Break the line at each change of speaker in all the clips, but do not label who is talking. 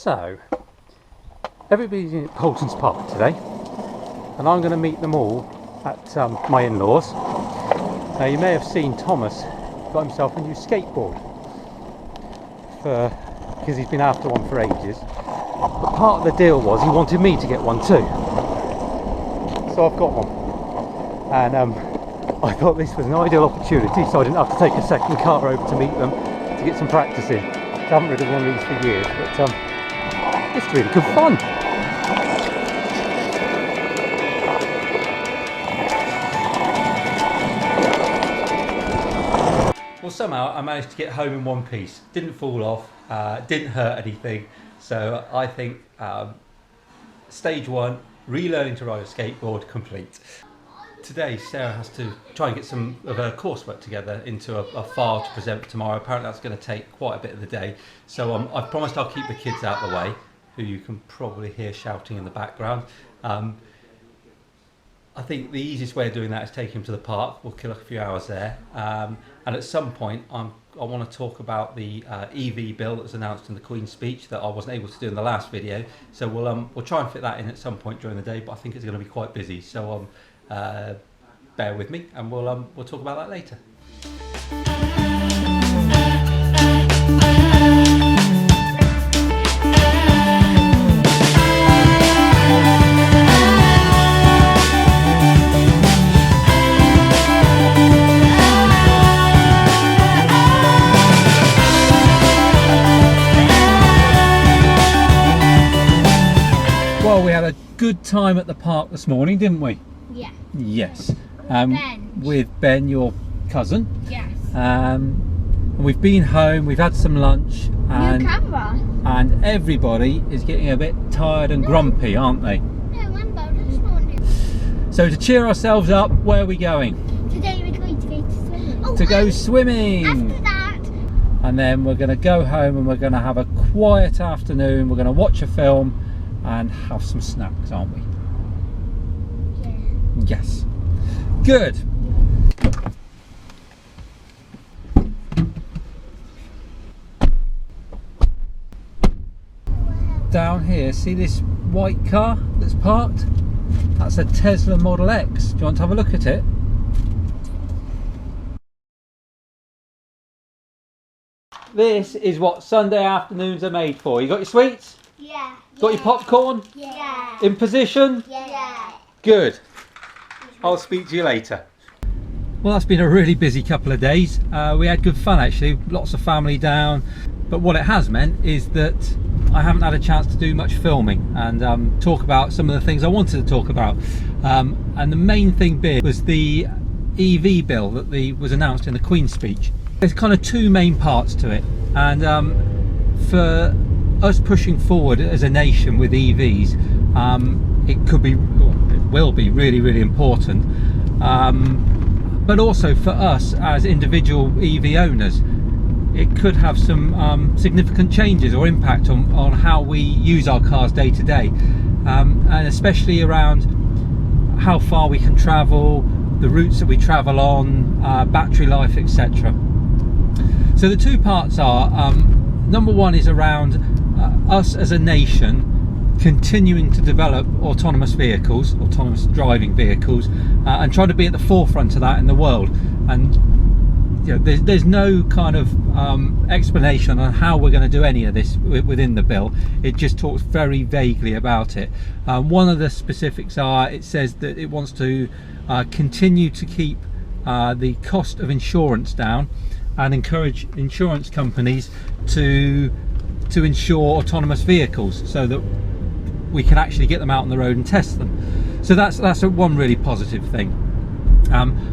So, everybody's in Colton's Park today, and I'm going to meet them all at my in-laws. Now, you may have seen Thomas got himself a new skateboard because he's been after one for ages. But part of the deal was he wanted me to get one too, so I've got one, and I thought this was an ideal opportunity, so I didn't have to take a second car over to meet them to get some practice in. I haven't ridden one of these for years, but it's really good fun. Well, somehow I managed to get home in one piece. Didn't fall off, didn't hurt anything. So I think stage one, relearning to ride a skateboard, complete. Today Sarah has to try and get some of her coursework together into a file to present tomorrow. Apparently that's going to take quite a bit of the day. So I've promised I'll keep the kids out of the way, who you can probably hear shouting in the background. I think the easiest way of doing that is taking them to the park. We'll kill a few hours there. And at some point I want to talk about the EV bill that was announced in the Queen's speech that I wasn't able to do in the last video. So we'll try and fit that in at some point during the day, but I think it's going to be quite busy. So bear with me, and we'll talk about that later. Well, we had a good time at the park this morning, didn't we?
Yeah.
Yes.
Ben.
With Ben, your cousin.
Yes.
And we've been home, we've had some lunch, and
New camera.
And everybody is getting a bit tired and grumpy, aren't they?
No, I'm bored this morning.
So to cheer ourselves up, where are we going?
Today we're going to go swimming. Oh,
to go swimming.
After that.
And then we're going to go home and we're going to have a quiet afternoon. We're going to watch a film and have some snacks, aren't we?
Yeah.
Yes. Good. Down here, see this white car that's parked? That's a Tesla Model X. Do you want to have a look at it? This is what Sunday afternoons are made for. You got your sweets?
Yeah.
Got your popcorn?
Yeah.
In position?
Yeah.
Good. I'll speak to you later. Well, that's been a really busy couple of days. We had good fun actually, lots of family down. But what it has meant is that I haven't had a chance to do much filming and talk about some of the things I wanted to talk about. And the main thing being was the EV bill that was announced in the Queen's speech. There's kind of two main parts to it. And for us pushing forward as a nation with EVs, it will be really, really important. But also for us as individual EV owners, it could have some significant changes or impact on how we use our cars day to day, and especially around how far we can travel, the routes that we travel on, battery life, etc. So the two parts are, number one is around us as a nation continuing to develop autonomous vehicles, autonomous driving vehicles, and trying to be at the forefront of that in the world. And you know, there's no kind of explanation on how we're going to do any of this within the bill. It just talks very vaguely about it. One of the specifics are, it says that it wants to continue to keep the cost of insurance down and encourage insurance companies to insure autonomous vehicles so that we can actually get them out on the road and test them. So that's one really positive thing.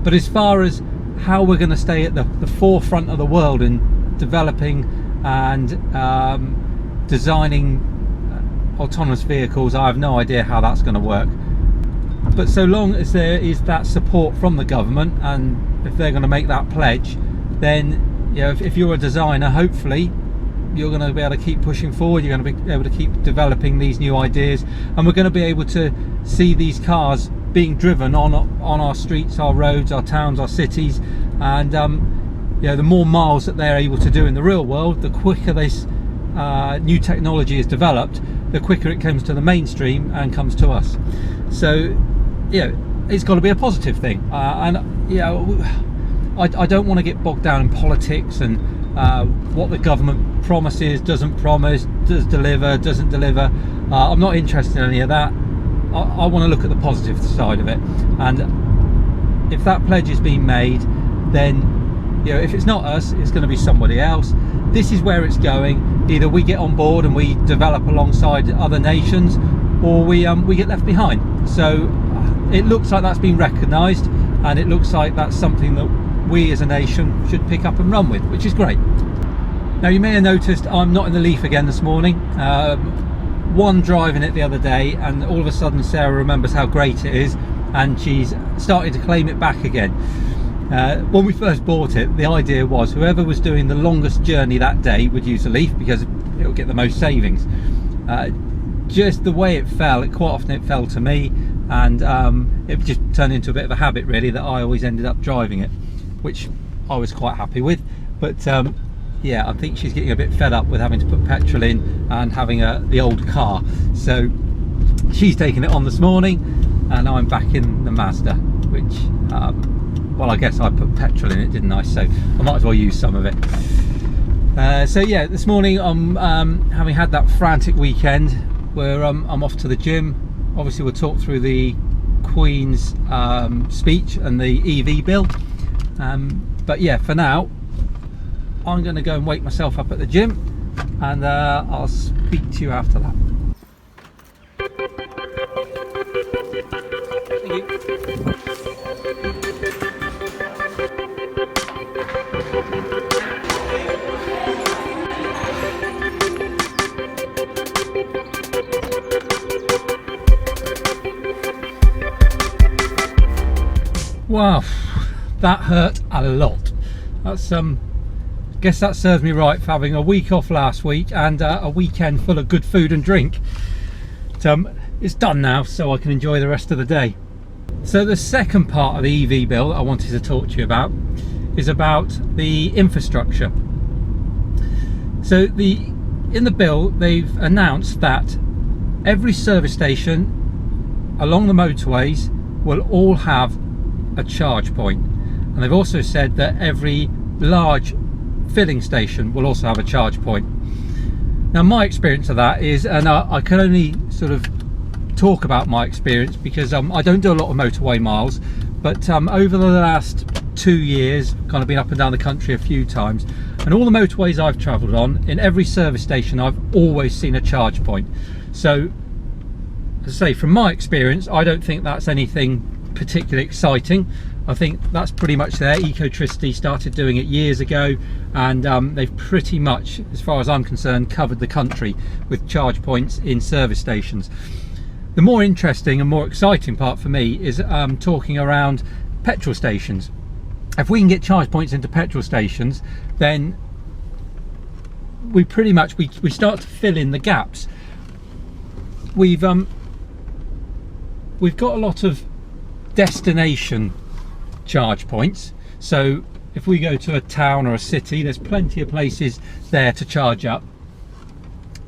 But as far as how we're going to stay at the forefront of the world in developing and designing autonomous vehicles, I have no idea how that's going to work. But so long as there is that support from the government, and if they're going to make that pledge, then you know, if you're a designer, hopefully you're going to be able to keep pushing forward, you're going to be able to keep developing these new ideas, and we're going to be able to see these cars being driven on our streets, our roads, our towns, our cities. And you know, the more miles that they're able to do in the real world, the quicker this new technology is developed, the quicker it comes to the mainstream and comes to us. So it's got to be a positive thing, and I don't want to get bogged down in politics and what the government promises, doesn't promise, does deliver, doesn't deliver. I'm not interested in any of that. I want to look at the positive side of it, and if that pledge is being made, then if it's not us, it's going to be somebody else. This is where it's going. Either we get on board and we develop alongside other nations, or we get left behind. So it looks like that's been recognised, and it looks like that's something that we as a nation should pick up and run with, which is great. Now, you may have noticed I'm not in the Leaf again this morning. One driving it the other day, and all of a sudden Sarah remembers how great it is, and she's started to claim it back again. When we first bought it, the idea was whoever was doing the longest journey that day would use the Leaf because it'll get the most savings. Just the way it fell, quite often it fell to me, and it just turned into a bit of a habit really, that I always ended up driving it, which I was quite happy with. But yeah, I think she's getting a bit fed up with having to put petrol in and having the old car, so she's taken it on this morning, and I'm back in the Mazda, which well, I guess I put petrol in it, didn't I? So I might as well use some of it. So yeah, this morning I'm having had that frantic weekend where I'm off to the gym. Obviously we'll talk through the Queen's speech and the EV bill, but yeah, for now I'm going to go and wake myself up at the gym, and I'll speak to you after that. Thank you. Wow, that hurt a lot. That's guess that serves me right for having a week off last week and a weekend full of good food and drink. But, it's done now, so I can enjoy the rest of the day. So the second part of the EV bill I wanted to talk to you about is about the infrastructure. So in the bill they've announced that every service station along the motorways will all have a charge point, and they've also said that every large filling station will also have a charge point. Now my experience of that is, and I can only sort of talk about my experience because I don't do a lot of motorway miles, but over the last 2 years kind of been up and down the country a few times, and all the motorways I've travelled on, in every service station I've always seen a charge point. So as I say, from my experience, I don't think that's anything particularly exciting. I think that's pretty much there. Ecotricity started doing it years ago, and they've pretty much, as far as I'm concerned, covered the country with charge points in service stations. The more interesting and more exciting part for me is talking around petrol stations. If we can get charge points into petrol stations, then we pretty much we start to fill in the gaps. We've got a lot of destination charge points, so if we go to a town or a city, there's plenty of places there to charge up,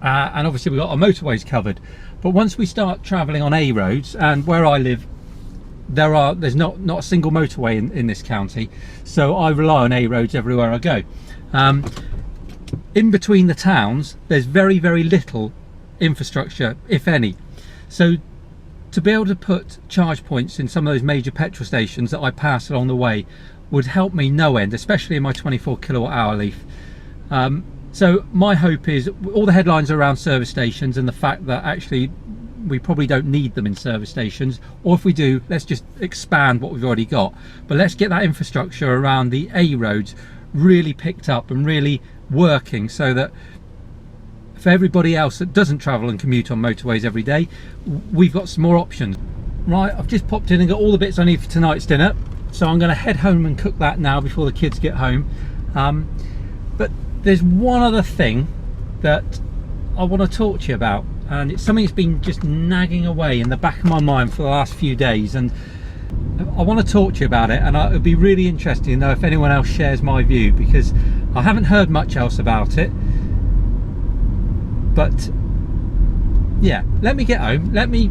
and obviously we've got our motorways covered. But once we start traveling on A roads, and where I live there's not a single motorway in this county, so I rely on A roads everywhere I go. In between the towns there's very, very little infrastructure, if any. So to be able to put charge points in some of those major petrol stations that I pass along the way would help me no end, especially in my 24 kilowatt hour Leaf. So my hope is all the headlines are around service stations and the fact that actually we probably don't need them in service stations, or if we do, let's just expand what we've already got. But let's get that infrastructure around the A roads really picked up and really working, so that for everybody else that doesn't travel and commute on motorways every day, we've got some more options. Right, I've just popped in and got all the bits I need for tonight's dinner, so I'm going to head home and cook that now before the kids get home. But there's one other thing that I want to talk to you about, and it's something that's been just nagging away in the back of my mind for the last few days, and I want to talk to you about it, and it would be really interesting to know if anyone else shares my view, because I haven't heard much else about it. But yeah, let me get home, let me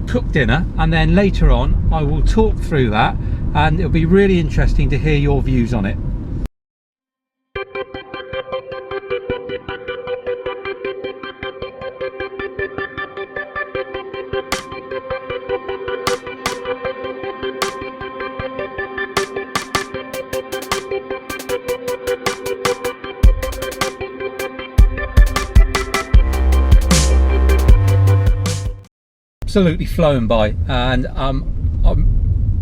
cook dinner, and then later on I will talk through that, and it'll be really interesting to hear your views on it. Absolutely flown by, and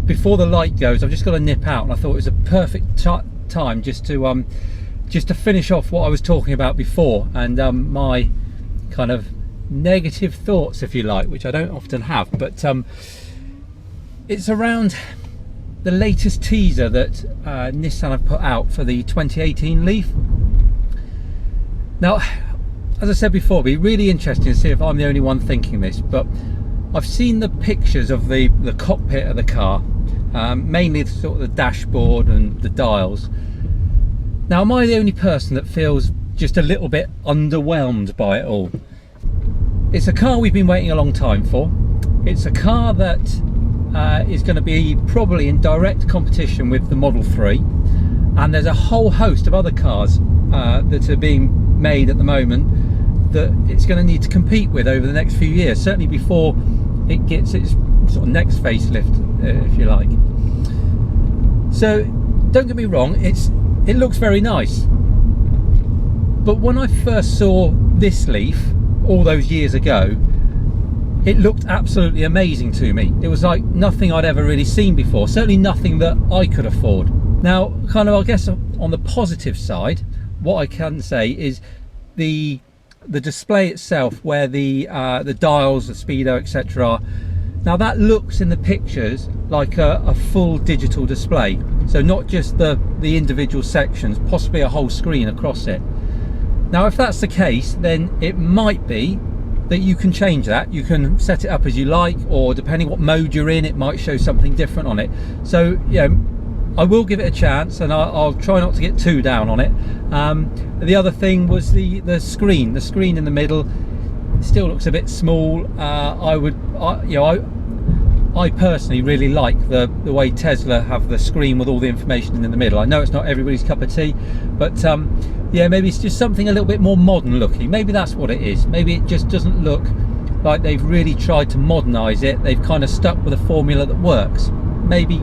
before the light goes, I've just got to nip out, and I thought it was a perfect time just to finish off what I was talking about before, and my kind of negative thoughts, if you like, which I don't often have, but it's around the latest teaser that Nissan have put out for the 2018 Leaf. Now, as I said before, it'll be really interesting to see if I'm the only one thinking this, but I've seen the pictures of the cockpit of the car, mainly sort of the dashboard and the dials. Now, am I the only person that feels just a little bit underwhelmed by it all? It's a car we've been waiting a long time for. It's a car that is going to be probably in direct competition with the Model 3, and there's a whole host of other cars that are being made at the moment that it's going to need to compete with over the next few years, certainly before it gets its sort of next facelift, if you like. So don't get me wrong, it looks very nice, but when I first saw this Leaf all those years ago, it looked absolutely amazing to me. It was like nothing I'd ever really seen before, certainly nothing that I could afford. Now, kind of, I guess on the positive side, what I can say is the display itself, where the dials, the speedo, etc. are. Now that looks in the pictures like a full digital display, so not just the individual sections, possibly a whole screen across it. Now if that's the case, then it might be that you can change that. You can set it up as you like, or depending what mode you're in, it might show something different on it. So yeah, I will give it a chance, and I'll try not to get too down on it. The other thing was the screen in the middle. It still looks a bit small. I personally really like the way Tesla have the screen with all the information in the middle. I know it's not everybody's cup of tea, but yeah, maybe it's just something a little bit more modern looking. Maybe that's what it is. Maybe it just doesn't look like they've really tried to modernize it. They've kind of stuck with a formula that works. Maybe,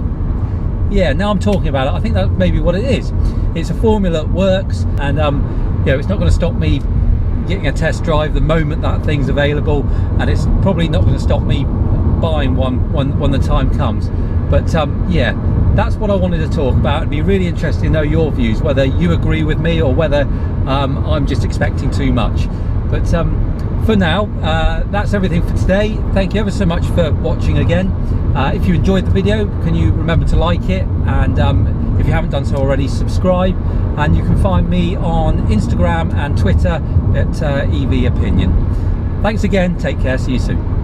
yeah, now I'm talking about it, I think that may be what it is. It's a formula that works, and you know, it's not going to stop me getting a test drive the moment that thing's available, and it's probably not going to stop me buying one when the time comes. But yeah, that's what I wanted to talk about. It'd be really interesting to know your views, whether you agree with me or whether I'm just expecting too much. But for now, that's everything for today. Thank you ever so much for watching again. If you enjoyed the video, can you remember to like it, and if you haven't done so already, subscribe. And you can find me on Instagram and Twitter at EV Opinion. Thanks again, take care, see you soon.